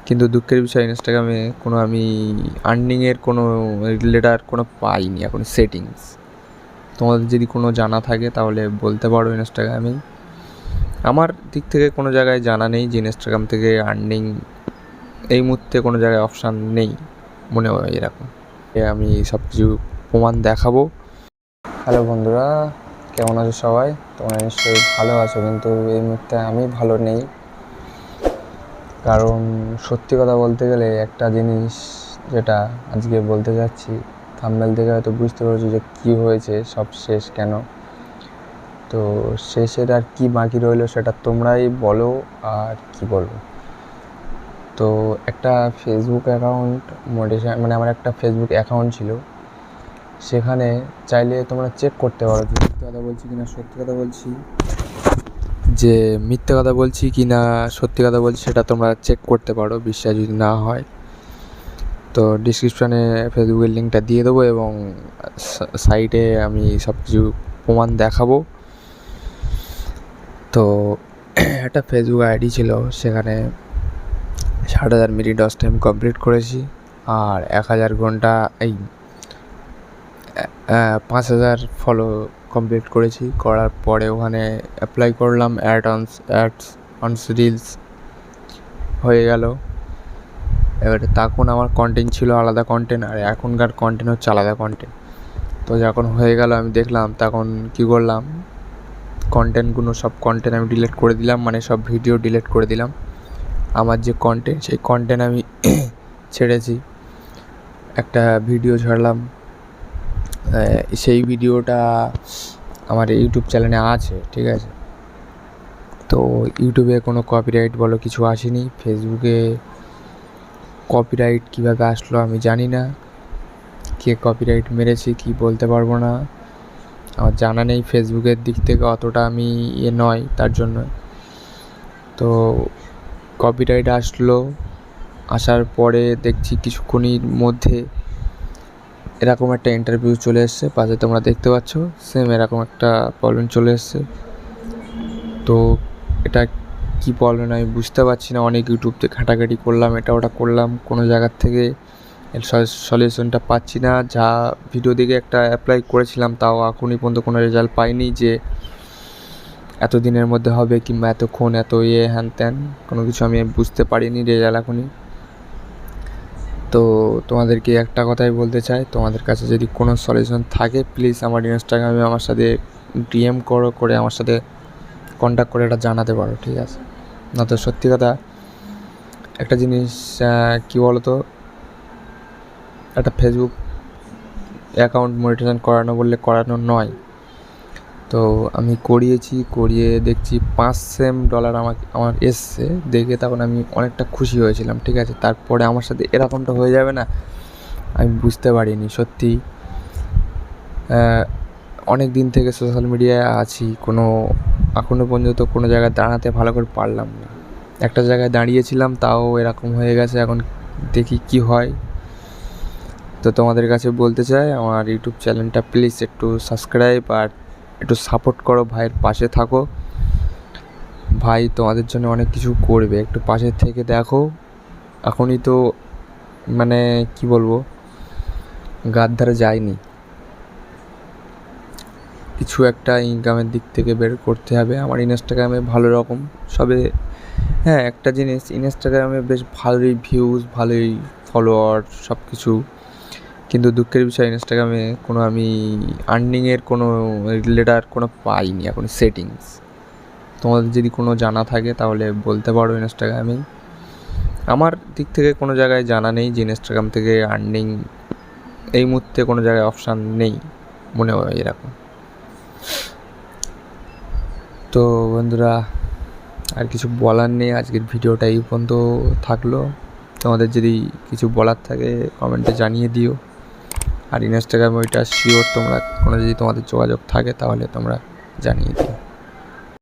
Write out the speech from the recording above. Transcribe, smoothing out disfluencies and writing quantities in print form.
কিন্তু দুঃখের বিষয় ইনস্টাগ্রামে কোনো আমি আর্নিংয়ের কোনো রিলেটেড কোনো পাইনি এখন সেটিংস। তোমাদের যদি কোনো জানা থাকে তাহলে বলতে পারো ইনস্টাগ্রামে। আমার দিক থেকে কোনো জায়গায় জানা নেই যে ইনস্টাগ্রাম থেকে আর্নিং এই মুহূর্তে কোনো জায়গায় অপশান নেই মনে হয় এরকম। আমি সব কিছু প্রমাণ দেখাবো। হ্যালো বন্ধুরা, কেমন আছো সবাই? তোমরা নিশ্চয়ই ভালো আছো, কিন্তু এই মুহূর্তে আমি ভালো নেই। কারণ সত্যি কথা বলতে গেলে একটা জিনিস যেটা আজকে বলতে যাচ্ছি, থাম্বনেল থেকে হয়তো বুঝতে পারছো যে কী হয়েছে, সব শেষ কেন। তো শেষের আর কি বাকি রইলো সেটা তোমরাই বলো আর কি বলবো। তো একটা ফেসবুক অ্যাকাউন্ট মানে আমার একটা ফেসবুক অ্যাকাউন্ট ছিল, সেখানে চাইলে তোমরা চেক করতে পারো যে মিথ্যে কথা বলছি কিনা সত্যি কথা বলছি সেটা তোমরা চেক করতে পারো। বিশ্বাস যদি না হয় তো ডিসক্রিপশানে ফেসবুকের লিঙ্কটা দিয়ে দেবো এবং সাইটে আমি সব কিছু প্রমাণ দেখাবো। তো একটা ফেসবুক আইডি ছিল, সেখানে 60,000 মিনিট ওয়াচ টাইম কমপ্লিট করেছি আর 1,000 ঘন্টা 5,000 ফলো কমপ্লিট করেছি। করার পরে ওখানে অ্যাপ্লাই করলাম অ্যাডস অনস রিলস, হয়ে গেল। এবারে তখন আমার কন্টেন্ট ছিল আলাদা কন্টেন্ট, আর এখনকার কন্টেন্ট হচ্ছে আলাদা কন্টেন্ট। তো যখন হয়ে গেল আমি দেখলাম, তখন কী করলাম, সব কন্টেন্ট আমি ডিলিট করে দিলাম, মানে সব ভিডিও ডিলিট করে দিলাম। আমার যে কন্টেন্ট, সেই কন্টেন্ট আমি ছেড়েছি। একটা ভিডিও ছাড়লাম, সেই ভিডিওটা আমার ইউটিউব চ্যানেলে আছে, ঠিক আছে। তো ইউটিউবে কোনো কপিরাইট বলো কিছু আসেনি। ফেসবুকে কপিরাইট কীভাবে আসলো আমি জানি না, কে কপিরাইট মেরেছি কি বলতে পারবো না, আমার জানা নেই। ফেসবুকের দিক থেকে অতটা আমি নয় তার জন্য। তো কপিরাইট আসার পরে দেখছি কিছুক্ষণের মধ্যে এরকম একটা ইন্টারভিউ চলে এসছে পাশে, তোমরা দেখতে পাচ্ছ সেম এরকম একটা প্রবলেম চলে এসছে। তো এটা কি প্রবলেম আমি বুঝতে পারছি না। অনেক ইউটিউবতে ঘাটাঘাটি করলাম, এটা ওটা করলাম, কোনো জায়গার থেকে এর সলিউশনটা পাচ্ছি না। যা ভিডিও দেখে একটা অ্যাপ্লাই করেছিলাম, তাও এখনই পর্যন্ত কোনো রেজাল্ট পাইনি যে এত দিনের মধ্যে হবে কিংবা এতক্ষণ এত হ্যান ত্যান, কোনো কিছু আমি বুঝতে পারিনি রেজাল্ট এখনই। তো তোমাদেরকে একটা কথাই বলতে চাই, তোমাদের কাছে যদি কোনো সলিউশন থাকে প্লিজ আমার ইনস্টাগ্রামে আমার সাথে ডিএম করে আমার সাথে কন্ট্যাক্ট করে এটা জানাতে পারো, ঠিক আছে। না তো সত্যি কথা একটা জিনিস কী বলো তো, একটা ফেসবুক অ্যাকাউন্ট মনিটাইজেশন করানো বললে করানো নয়। তো আমি করিয়ে দেখছি $5 আমার এসছে দেখে, তখন আমি অনেকটা খুশি হয়েছিলাম, ঠিক আছে। তারপরে আমার সাথে এরকমটা হয়ে যাবে না আমি বুঝতে পারিনি সত্যি। অনেক দিন থেকে সোশ্যাল মিডিয়ায় আছি, এখনও পর্যন্ত কোনো জায়গায় দাঁড়াতে ভালো করে পারলাম না। একটা জায়গায় দাঁড়িয়েছিলাম, তাও এরকম হয়ে গেছে। এখন দেখি কি হয়। তো তোমাদের কাছে বলতে চাই, আমার ইউটিউব চ্যানেলটা প্লিজ একটু সাবস্ক্রাইব আর একটু সাপোর্ট করো, ভাইয়ের পাশে থাকো। ভাই তোমাদের জন্য অনেক কিছু করবে, একটু পাশে থেকে দেখো। এখনই তো মানে কি বলবো, গার ধারে যায়নি, কিছু একটা ইনকামের দিক থেকে বের করতে হবে। আমার ইনস্টাগ্রামে ভালো রকম সবে, হ্যাঁ একটা জিনিস, ইনস্টাগ্রামে বেশ ভালোই ভিউজ, ভালোই ফলোয়ার সব কিছু, কিন্তু দুঃখের বিষয় ইনস্টাগ্রামে কোনো আমি আর্নিংয়ের কোনো রিলেটেড কোনো পাইনি এখন সেটিংস। তোমাদের যদি কোনো জানা থাকে তাহলে বলতে পারো ইনস্টাগ্রামে। আমার দিক থেকে কোনো জায়গায় জানা নেই যে ইনস্টাগ্রাম থেকে আর্নিং এই মুহূর্তে কোনো জায়গায় অপশান নেই মনে হয় এরকম। তো বন্ধুরা, আর কিছু বলার নেই, আজকের ভিডিওটা এই পর্যন্ত থাকলো। তোমাদের যদি কিছু বলার থাকে কমেন্টে জানিয়ে দিও। আর ইনস্টাগ্রামে ওইটা শিওর তোমরা কোনো যদি তোমাদের যোগাযোগ থাকে তাহলে তোমরা জানিয়ে দিও।